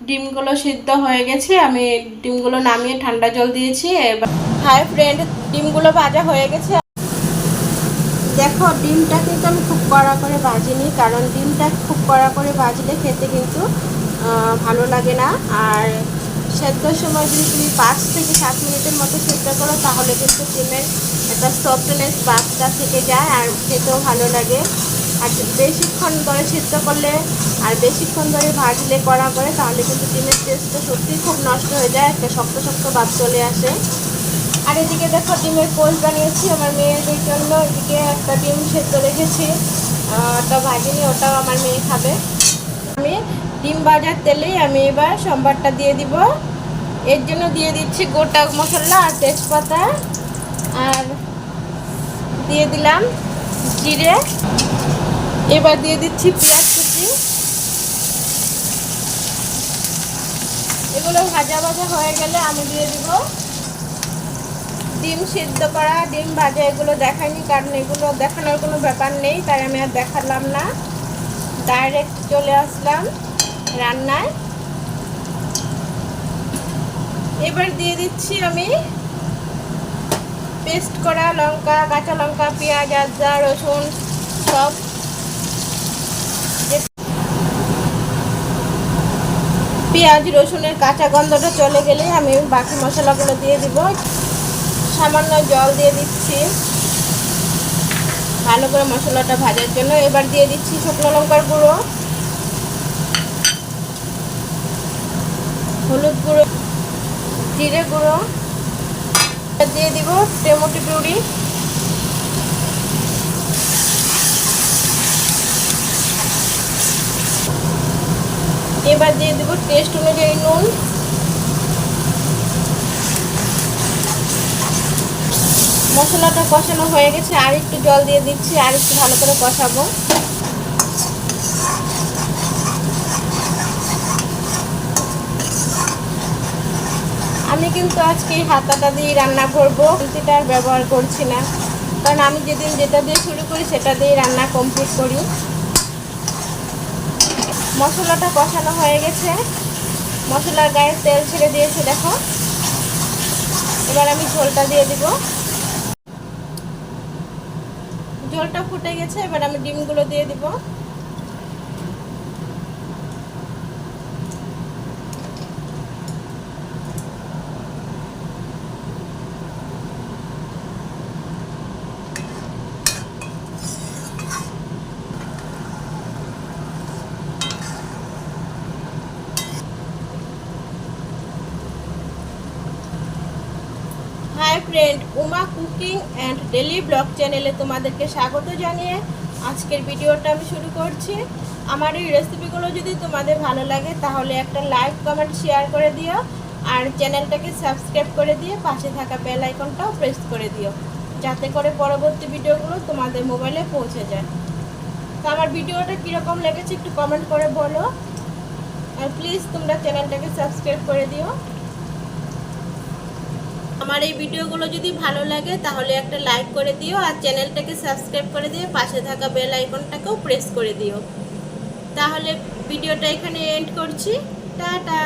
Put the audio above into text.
ডিমগুলো সিদ্ধ হয়ে গেছে, আমি ডিমগুলো নামিয়ে ঠান্ডা জল দিয়েছি। এবার হাই ফ্রেন্ড, ডিমগুলো ভাজা হয়ে গেছে। দেখো ডিমটা কিন্তু আমি খুব কড়া করে ভাজিনি, কারণ ডিমটা খুব কড়া করে ভাজলে খেতে কিন্তু ভালো লাগে না। আর সেদ্ধর সময় যদি তুমি 5 থেকে 7 মিনিটের মতো সেদ্ধ করো তাহলে কিন্তু ডিমের একটা সফটনেস ভাবটা থেকে যায় আর খেতেও ভালো লাগে। আর বেশিক্ষণ ধরে সিদ্ধ করলে আর বেশিক্ষণ ধরে ভাজলে কড়া করে তাহলে কিন্তু ডিমের টেস্টটা সত্যিই খুব নষ্ট হয়ে যায়, একটা শক্ত শক্ত ভাব চলে আসে। আর এদিকে দেখো ডিমের পোস্ট বানিয়েছি আমার মেয়েদের জন্য। এদিকে একটা ডিম সেদ্ধ রেখেছি, ওটা ভাজিনি, ওটাও আমার মেয়ে খাবে। আমি ডিম ভাজার তেলেই আমি এবার সম্বারটা দিয়ে দিব। এর জন্য দিয়ে দিচ্ছি গোটা মশলা আর তেজপাতা, আর দিয়ে দিলাম জিরে। এবার দিয়ে দিচ্ছি পেঁয়াজ কুচি। এগুলো ভাজা ভাজা হয়ে গেলে আমি দিয়ে দিব ডিম সিদ্ধ করা, ডিম ভাজা। এগুলো দেখাইনি কারণ এগুলো দেখানোর কোনো ব্যাপার নেই, তাই আমি আর দেখালাম না, ডাইরেক্ট চলে আসলাম রান্নায়। এবার দিয়ে দিচ্ছি আমি পেস্ট করা লঙ্কা, কাঁচা লঙ্কা, পেঁয়াজ, আদা, রসুন সব। পেঁয়াজ রসুনের কাঁচা গন্ধটা চলে গেলে আমি বাকি মশলাগুলো দিয়ে দিব। সামান্য জল দিয়ে দিচ্ছি ভালো করে মশলাটা ভাজার জন্য। এবার দিয়ে দিচ্ছি শুকনো লঙ্কার গুঁড়ো, হলুদ গুঁড়ো, জিরে গুঁড়ো, দিয়ে দিব টমেটো পিউরি। এবার দিয়ে দেবো টেস্ট অনুযায়ী নুন। মশলাটা কষানো হয়ে গেছে, আর একটু জল দিয়ে দিচ্ছি, আর একটু ভালো করে কষাবো। আমি কিন্তু আজকে হাতাটা দিয়ে রান্না করবো, খুন্তিটা আর ব্যবহার করছি না, কারণ আমি যেদিন যেটা দিয়ে শুরু করি সেটা দিয়ে রান্না কমপ্লিট করি। মশলাটা কষানো হয়ে গেছে, মশলার গায়ে তেল ছেড়ে দিয়েছে দেখো। এবার আমি ঝোলটা দিয়ে দিব। ঝোলটা ফুটে গেছে, এবার আমি ডিমগুলো দিয়ে দিব। Hi friend, Uma cooking and daily blog চ্যানেলে তোমাদেরকে স্বাগত জানিয়ে আজকের ভিডিওটা আমি শুরু করছি। আমার এই রেসিপিগুলো যদি তোমাদের ভালো লাগে তাহলে একটা লাইক কমেন্ট শেয়ার করে দিও, আর চ্যানেলটাকে সাবস্ক্রাইব করে দিয়ে পাশে থাকা বেল আইকনটাও প্রেস করে দিও, যাতে করে পরবর্তী ভিডিওগুলো তোমাদের মোবাইলে পৌঁছে যায়। তো আমার ভিডিওটা কীরকম লেগেছে একটু কমেন্ট করে বলো, আর প্লিজ তোমরা চ্যানেলটাকে সাবস্ক্রাইব করে দিও। আমার এই ভিডিওগুলো যদি ভালো লাগে তাহলে একটা লাইক করে দিও, আর চ্যানেলটাকে সাবস্ক্রাইব করে দিয়ে পাশে থাকা বেল আইকনটাকেও প্রেস করে দিও। তাহলে ভিডিওটা এখানে এন্ড করছি। টাটা।